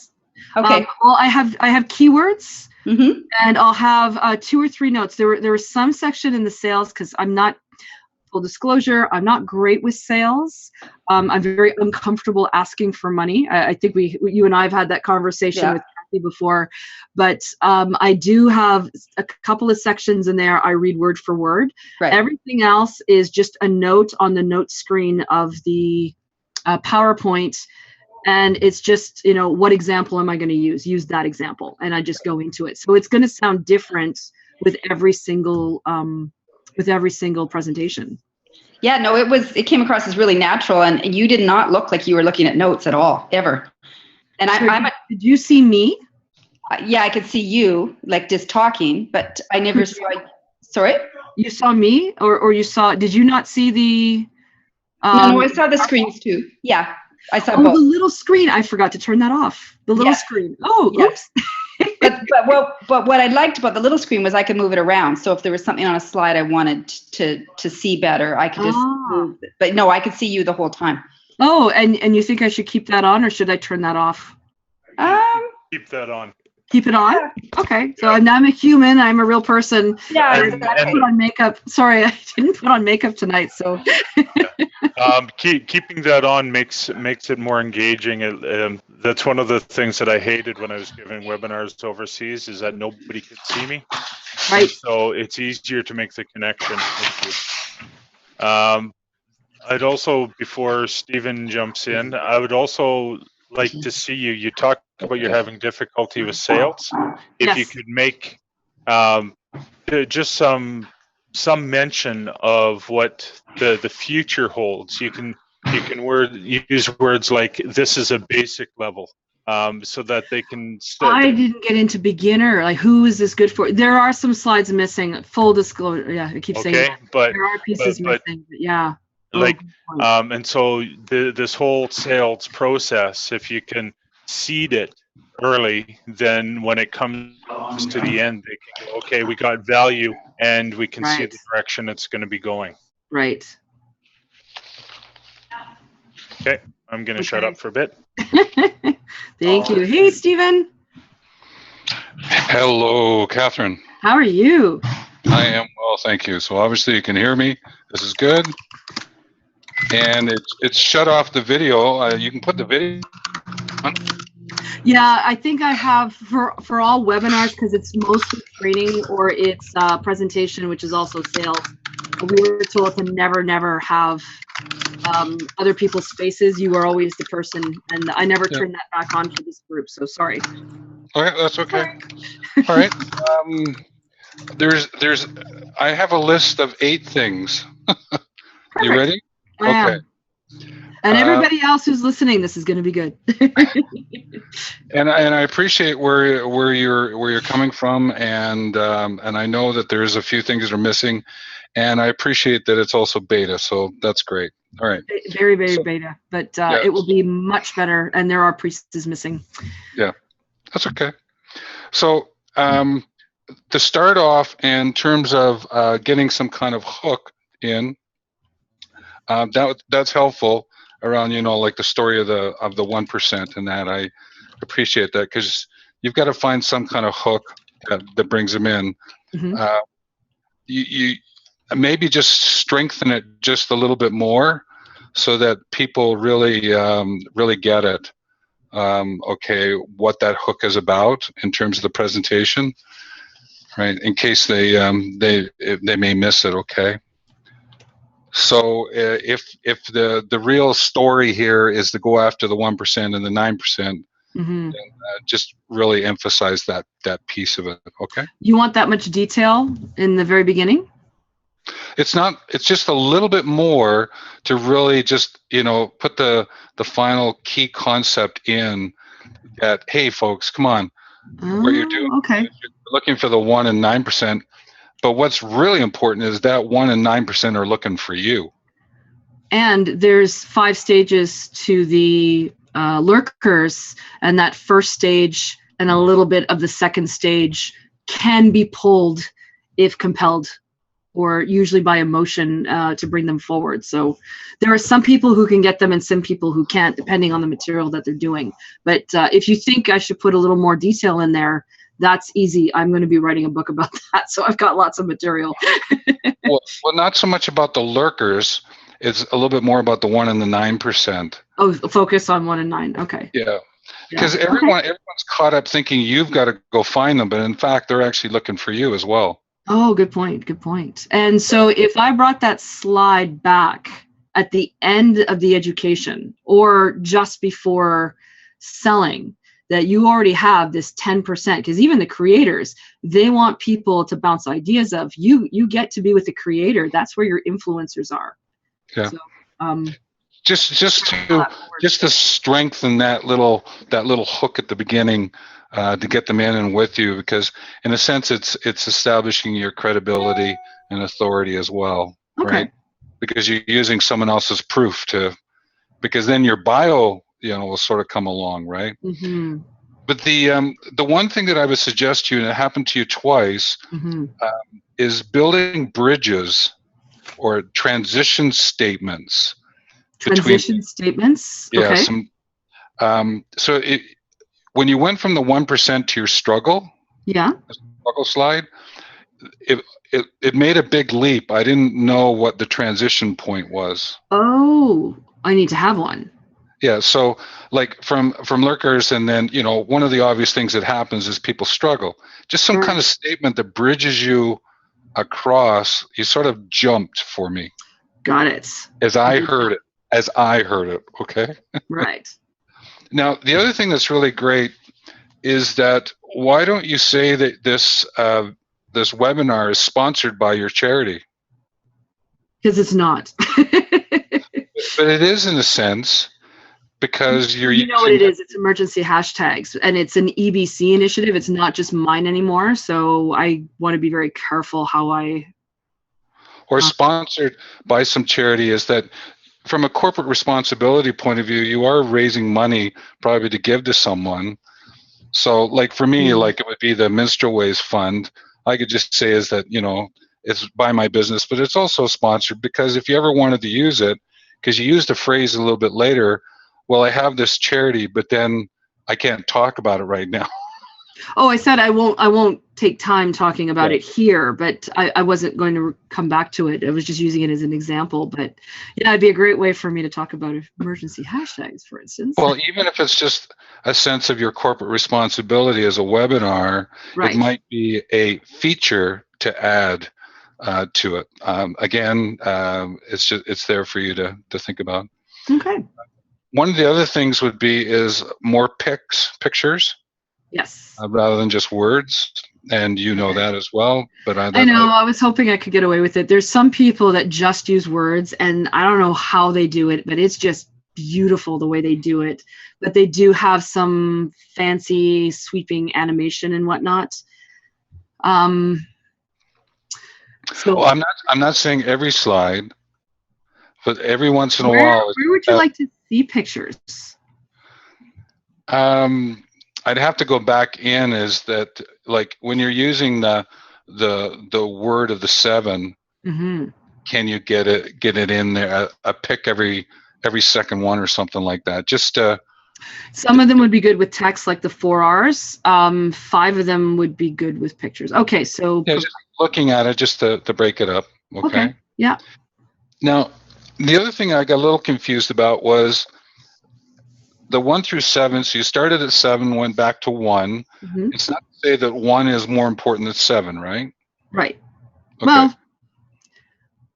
Speaker 3: Okay.
Speaker 1: Well, I have keywords,
Speaker 3: Mm-hmm.
Speaker 1: and I'll have 2 or 3 notes. There was some section in the sales, because I'm not, full disclosure, I'm not great with sales. I'm very uncomfortable asking for money. I think you and I have had that conversation with Kathy before, but I do have a couple of sections in there I read word for word.
Speaker 3: Right.
Speaker 1: Everything else is just a note on the note screen of the PowerPoint, and it's just, what example am I going to use? Use that example, and I just go into it. So it's going to sound different with every single presentation.
Speaker 3: Yeah, no, it came across as really natural, and you did not look like you were looking at notes at all, ever. And
Speaker 1: Did you see me?
Speaker 3: Yeah, I could see you, like, just talking, but I never saw. Sorry?
Speaker 1: You saw me, or did you not see the?
Speaker 3: No, I saw the screens too. Yeah, I saw both.
Speaker 1: The little screen. I forgot to turn that off. The little screen. Oh, oops.
Speaker 3: But what I liked about the little screen was I could move it around. So if there was something on a slide I wanted to see better, I could just move it. But no, I could see you the whole time.
Speaker 1: Oh, and you think I should keep that on, or should I turn that off?
Speaker 2: Keep that on.
Speaker 1: Keep it on? Okay. So I'm a human. I'm a real person.
Speaker 3: Yeah,
Speaker 1: I didn't put on makeup. Sorry, I didn't put on makeup tonight. So.
Speaker 2: Keeping that on makes it more engaging. That's one of the things that I hated when I was giving webinars overseas, is that nobody could see me.
Speaker 1: Right.
Speaker 2: So it's easier to make the connection. I'd also, before Stephen jumps in, I would also like to see you. You talked about you're having difficulty with sales. If you could make just some some mention of what the future holds. You can use words like this is a basic level, so that they can.
Speaker 1: I didn't get into beginner. Like, who is this good for? There are some slides missing. Full disclosure. Yeah, I keep saying that.
Speaker 2: But
Speaker 1: there are pieces missing. But yeah.
Speaker 2: Like, and so this whole sales process, if you can seed it early, then when it comes to the end, they can go, okay, we got value, and we can see the direction it's going to be going.
Speaker 1: Right.
Speaker 2: Okay, I'm going to shut up for a bit.
Speaker 1: Thank you. Hey, Stephen.
Speaker 4: Hello, Catherine.
Speaker 1: How are you?
Speaker 4: I am well, thank you. So obviously you can hear me. This is good. And it's shut off the video. You can put the video on.
Speaker 1: Yeah, I think I have for all webinars, because it's mostly training or it's presentation, which is also sales. We were told to never have other people's spaces. You are always the person, and I never turned that back on for this group. So sorry.
Speaker 4: Okay, that's okay. All right. I have a list of 8 things. You ready? Okay.
Speaker 1: And everybody else who's listening, this is going to be good.
Speaker 4: and I appreciate where you're coming from, and I know that there's a few things that are missing, and I appreciate that it's also beta. So that's great. All right.
Speaker 1: Very beta, but it will be much better, and there are pieces missing. Yeah,
Speaker 4: that's okay. So to start off, in terms of getting some kind of hook in. That's helpful around, like the story of the 1%, and that I appreciate that, because you've got to find some kind of hook that brings them in. Mm-hmm. You maybe just strengthen it just a little bit more so that people really get it. Okay, what that hook is about in terms of the presentation, right? In case they may miss it. Okay. So if the real story here is to go after the 1% and the 9%, mm-hmm. then just really emphasize that piece of it. Okay.
Speaker 1: You want that much detail in the very beginning?
Speaker 4: It's not. It's just a little bit more to really just put the final key concept in. That, hey folks, come on, what you're doing.
Speaker 1: Okay.
Speaker 4: You're looking for the 1% and 9%. But what's really important is that 1% and 9% are looking for you.
Speaker 1: And there's 5 stages to the lurkers, and that first stage and a little bit of the second stage can be pulled if compelled, or usually by emotion to bring them forward. So there are some people who can get them and some people who can't, depending on the material that they're doing. But if you think I should put a little more detail in there, that's easy. I'm going to be writing a book about that, so I've got lots of material.
Speaker 4: well, not so much about the lurkers. It's a little bit more about the 1% and the 9%.
Speaker 1: Oh, focus on 1% and 9%. Okay.
Speaker 4: Yeah, because everyone's caught up thinking you've got to go find them, but in fact, they're actually looking for you as well.
Speaker 1: Oh, good point. Good point. And so if I brought that slide back at the end of the education or just before selling, that you already have this 10%, because even the creators, they want people to bounce ideas of. You get to be with the creator. That's where your influencers are.
Speaker 4: Yeah. So, just to strengthen that little hook at the beginning, to get them in and with you, because in a sense it's establishing your credibility and authority as well. Okay. Right? Because you're using someone else's proof because then your bio will sort of come along, right? Mm-hmm. But the one thing that I would suggest to you, and it happened to you twice, mm-hmm. Is building bridges or transition statements.
Speaker 1: Statements?
Speaker 4: Yeah.
Speaker 1: Okay.
Speaker 4: So when you went from the 1% to your struggle, struggle slide, it made a big leap. I didn't know what the transition point was.
Speaker 1: Oh, I need to have one.
Speaker 4: Yeah, so like from lurkers, and then one of the obvious things that happens is people struggle. Just some kind of statement that bridges you across. You sort of jumped for me.
Speaker 1: Got it.
Speaker 4: As I heard it. Okay.
Speaker 1: Right.
Speaker 4: Now the other thing that's really great is that why don't you say that this this webinar is sponsored by your charity.
Speaker 1: Because it's not.
Speaker 4: But it is in a sense, because you're
Speaker 1: you know what it is. It's emergency hashtags, and it's an EBC initiative. It's not just mine anymore. So I want to be very careful how I.
Speaker 4: Or sponsored by some charity, is that from a corporate responsibility point of view, you are raising money probably to give to someone. So like for me, like it would be the Minstrel Ways Fund. I could just say is that, you know, it's by my business, but it's also sponsored because if you ever wanted to use it, because you used a phrase a little bit later, well, I have this charity, but then I can't talk about it right now.
Speaker 1: Oh, I said I won't take time talking about it here, but I wasn't going to come back to it. I was just using it as an example, but yeah, it'd be a great way for me to talk about emergency hashtags, for instance.
Speaker 4: Well, even if it's just a sense of your corporate responsibility as a webinar,
Speaker 1: right.
Speaker 4: It might be a feature to add to it. Again, it's there for you to think about.
Speaker 1: Okay.
Speaker 4: One of the other things would be is more pictures.
Speaker 1: Yes.
Speaker 4: Rather than just words, and you know that as well. But
Speaker 1: I know. I was hoping I could get away with it. There's some people that just use words, and I don't know how they do it, but it's just beautiful the way they do it. But they do have some fancy sweeping animation and whatnot. So
Speaker 4: well, I'm not saying every slide, but every once in a while.
Speaker 1: Where would you like to see pictures?
Speaker 4: I'd have to go back in. Is that like when you're using the word of the 7?
Speaker 1: Mm-hmm.
Speaker 4: Can you get it in there? A pick every second one or something like that. Just
Speaker 1: some of them would be good with text, like the 4 R's. 5 of them would be good with pictures. Okay, so
Speaker 4: yeah, just looking at it just to break it up. Okay.
Speaker 1: Yeah.
Speaker 4: Now, the other thing I got a little confused about was the 1 through 7. So you started at 7, went back to 1.
Speaker 1: Mm-hmm.
Speaker 4: It's not to say that 1 is more important than 7, right?
Speaker 1: Right.
Speaker 4: Okay.
Speaker 1: Well,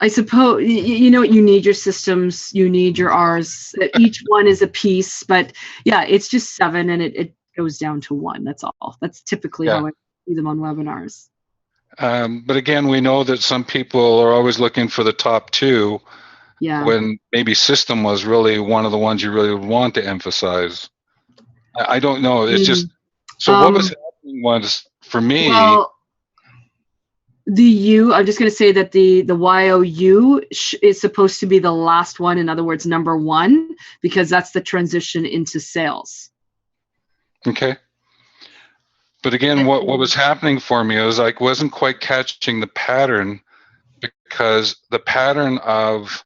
Speaker 1: I suppose you know you need your systems, you need your R's. Each one is a piece, but yeah, it's just 7, and it goes down to 1. That's all. That's typically how I see them on webinars.
Speaker 4: But again, we know that some people are always looking for the top 2.
Speaker 1: Yeah.
Speaker 4: When maybe system was really one of the ones you really would want to emphasize. I don't know. It's just so. What was happening was for me.
Speaker 1: Well, the U. I'm just going to say that the YOU is supposed to be the last one. In other words, number 1, because that's the transition into sales.
Speaker 4: Okay. But again, what was happening for me was I wasn't quite catching the pattern, because the pattern of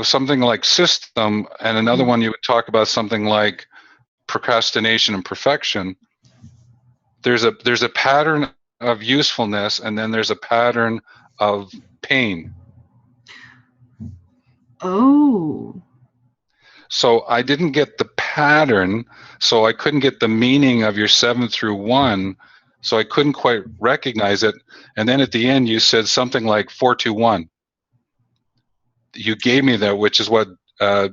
Speaker 4: something like system and another one you would talk about something like procrastination and perfection. There's a pattern of usefulness, and then there's a pattern of pain.
Speaker 1: Oh.
Speaker 4: So I didn't get the pattern, so I couldn't get the meaning of your 7 through 1, so I couldn't quite recognize it. And then at the end you said something like 4, 2, 1. You gave me that, which is what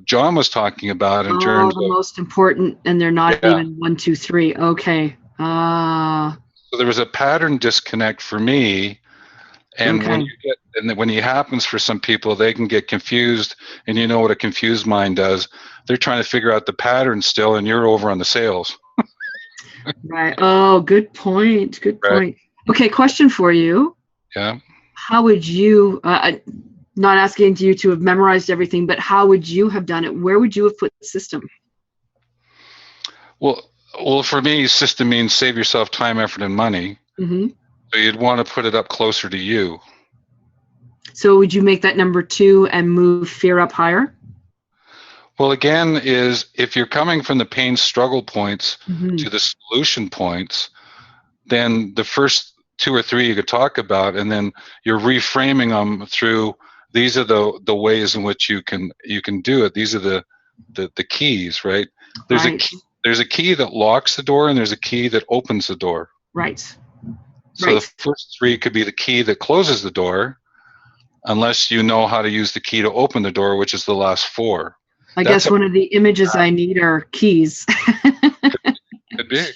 Speaker 4: John was talking about in terms of the
Speaker 1: most important, and they're not even 1, 2, 3. Okay.
Speaker 4: So there was a pattern disconnect for me, and when it happens for some people, they can get confused, and you know what a confused mind does. They're trying to figure out the pattern still, and you're over on the sales.
Speaker 1: Right. Oh, good point. Good point. Okay, question for you.
Speaker 4: Yeah.
Speaker 1: How would you? Not asking you to have memorized everything, but how would you have done it? Where would you have put the system?
Speaker 4: Well, for me, system means save yourself time, effort, and money.
Speaker 1: Mm-hmm.
Speaker 4: So you'd want to put it up closer to you.
Speaker 1: So would you make that number 2 and move fear up higher?
Speaker 4: Well, again, is if you're coming from the pain struggle points
Speaker 1: mm-hmm.
Speaker 4: to the solution points, then the first 2 or 3 you could talk about, and then you're reframing them through. These are the ways in which you can do it. These are the keys, right? There's a key that locks the door, and there's a key that opens the door.
Speaker 1: Right.
Speaker 4: So the first 3 could be the key that closes the door, unless you know how to use the key to open the door, which is the last 4.
Speaker 1: I guess one of the images I need are keys.
Speaker 4: Could be.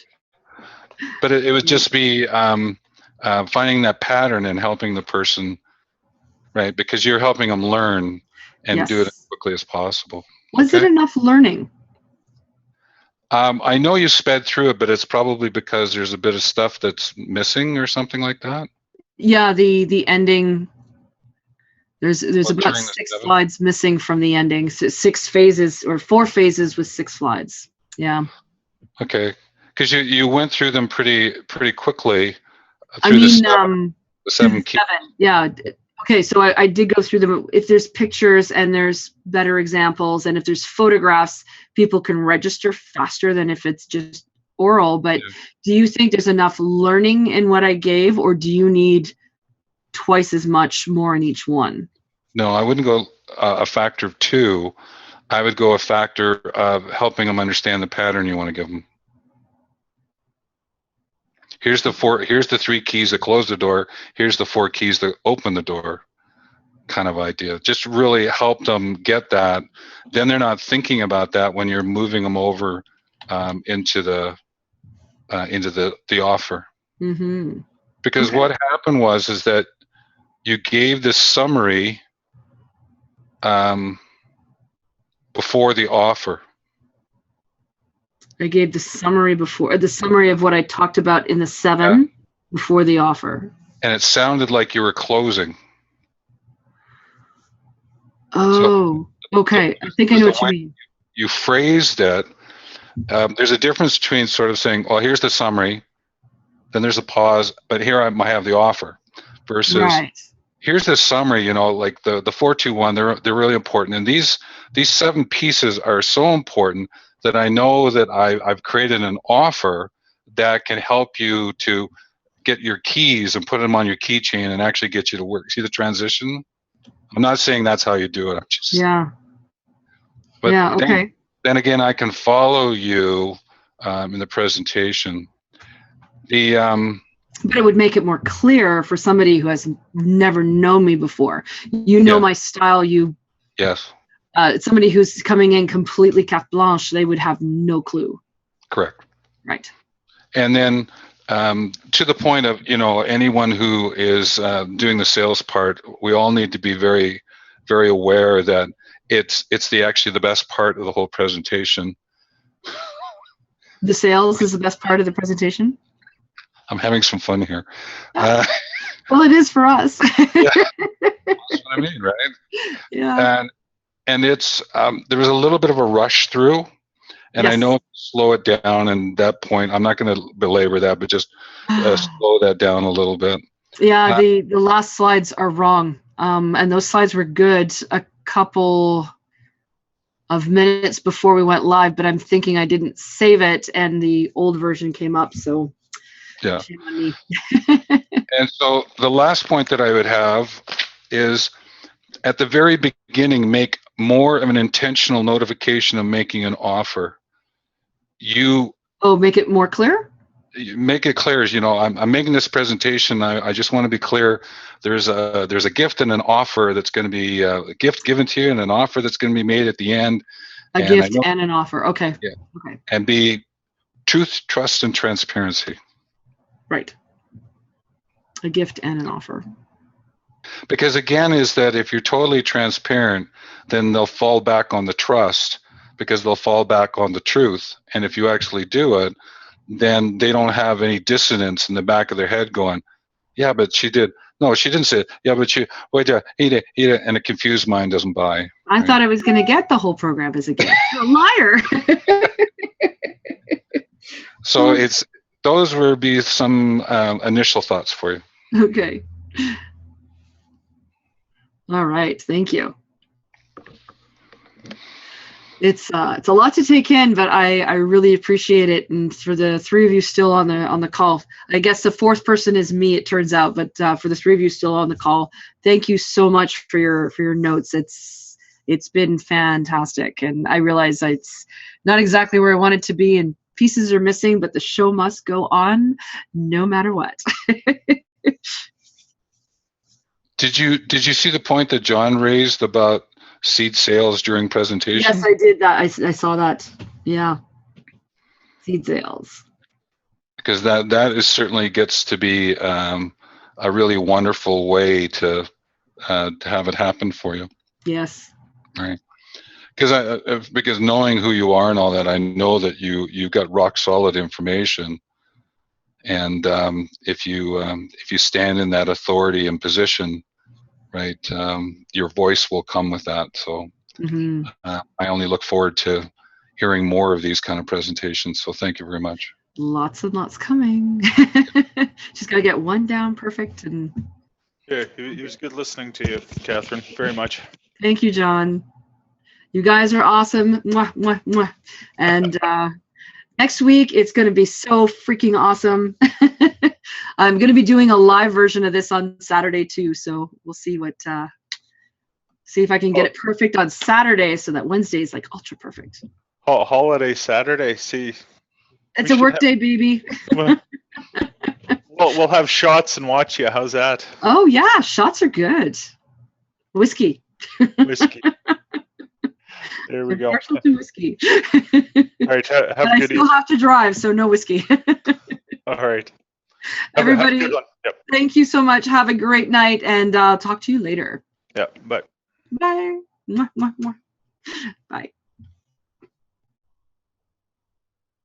Speaker 4: But it would just be finding that pattern and helping the person, right? Because you're helping them learn and do it as quickly as possible.
Speaker 1: Was it enough learning?
Speaker 4: I know you sped through it, but it's probably because there's a bit of stuff that's missing or something like that.
Speaker 1: Yeah, the ending. There's about 6 slides missing from the ending. So 6 phases or 4 phases with 6 slides. Yeah.
Speaker 4: Okay, because you went through them pretty quickly.
Speaker 1: I mean,
Speaker 4: the 7 keys.
Speaker 1: 7. Yeah. Okay, so I did go through them. If there's pictures and there's better examples, and if there's photographs, people can register faster than if it's just oral. But do you think there's enough learning in what I gave, or do you need twice as much more in each one?
Speaker 4: No, I wouldn't go a factor of 2. I would go a factor of helping them understand the pattern you want to give them. Here's the 3 keys that close the door. Here's the 4 keys that open the door, kind of idea. Just really help them get that. Then they're not thinking about that when you're moving them over into the offer.
Speaker 1: Mm-hmm.
Speaker 4: Because what happened is that you gave this summary before the offer.
Speaker 1: I gave the summary of what I talked about in the 7 before the offer.
Speaker 4: And it sounded like you were closing.
Speaker 1: Oh, so, okay. I think I know what you mean.
Speaker 4: You phrased it. There's a difference between sort of saying, well, here's the summary, then there's a pause, but here I might have the offer, versus here's the summary, like the 421, they're really important. And these 7 pieces are so important that I know that I've created an offer that can help you to get your keys and put them on your keychain and actually get you to work. See the transition? I'm not saying that's how you do it. I'm just But
Speaker 1: okay.
Speaker 4: Then again, I can follow you in the presentation.
Speaker 1: But it would make it more clear for somebody who has never known me before. My style.
Speaker 4: Yes.
Speaker 1: Somebody who's coming in completely carte blanche, they would have no clue.
Speaker 4: Correct.
Speaker 1: Right.
Speaker 4: And then to the point of, anyone who is doing the sales part, we all need to be very, very aware that it's actually the best part of the whole presentation.
Speaker 1: The sales is the best part of the presentation?
Speaker 4: I'm having some fun here.
Speaker 1: Well, it is for us.
Speaker 4: Yeah. That's what I mean, right?
Speaker 1: Yeah.
Speaker 4: And it's there was a little bit of a rush through, and I know slow it down. And that point, I'm not going to belabor that, but just slow that down a little bit.
Speaker 1: Yeah, the last slides are wrong, and those slides were good a couple of minutes before we went live, but I'm thinking I didn't save it, and the old version came up. So
Speaker 4: yeah.
Speaker 1: Shame on me.
Speaker 4: And so the last point that I would have is, at the very beginning, make more of an intentional notification of making an offer.
Speaker 1: Make it more clear?
Speaker 4: Make it clear as, I'm making this presentation. I just want to be clear. There's a gift and an offer that's going to be a gift given to you, and an offer that's going to be made at the end.
Speaker 1: A gift and an offer. Okay.
Speaker 4: Yeah.
Speaker 1: Okay.
Speaker 4: And be truth, trust, and transparency.
Speaker 1: Right. A gift and an offer.
Speaker 4: Because again, is that if you're totally transparent, then they'll fall back on the trust, because they'll fall back on the truth. And if you actually do it, then they don't have any dissonance in the back of their head going, yeah, but she did. No, she didn't say it. Yeah, but she, wait, eat it. And a confused mind doesn't buy.
Speaker 1: I thought I was going to get the whole program as a gift. You're a liar.
Speaker 4: So those would be some initial thoughts for you.
Speaker 1: Okay. All right. Thank you. It's a lot to take in, but I really appreciate it. And for the 3 of you still on the call, I guess the 4th person is me, it turns out. But for the 3 of you still on the call, thank you so much for your notes. It's been fantastic, and I realize it's not exactly where I want it to be, and pieces are missing, but the show must go on no matter what.
Speaker 4: Did you see the point that John raised about seed sales during presentation?
Speaker 1: Yes, I did that. I saw that. Yeah. Seed sales.
Speaker 4: because that is certainly gets to be a really wonderful way to have it happen for you.
Speaker 1: Yes.
Speaker 4: Right. Because knowing who you are and all that, I know that you've got rock solid information, and if you stand in that authority and position, right, your voice will come with that. So I only look forward to hearing more of these kind of presentations. So thank you very much.
Speaker 1: Lots and lots coming. Just gotta get one down perfect. And
Speaker 2: yeah, it was good listening to you, Catherine. Very much. Thank
Speaker 1: you, John. You guys are awesome. Mwah, mwah, mwah. And next week, it's going to be so freaking awesome. I'm going to be doing a live version of this on Saturday too. So we'll see see if I can get it perfect on Saturday so that Wednesday is like ultra perfect.
Speaker 2: Holiday Saturday. See,
Speaker 1: it's a work day, baby.
Speaker 2: Well, we'll have shots and watch you. How's that?
Speaker 1: Oh yeah, shots are good. Whiskey.
Speaker 2: Whiskey. There we go.
Speaker 1: Partial to whiskey.
Speaker 2: All right. Have a good
Speaker 1: I still have to drive, so no whiskey.
Speaker 2: All right.
Speaker 1: Everybody,
Speaker 2: have a good one. Yep.
Speaker 1: Thank you so much. Have a great night, and I'll talk to you later.
Speaker 2: Yeah. Bye.
Speaker 1: Bye. Mwah, mwah, mwah. Bye.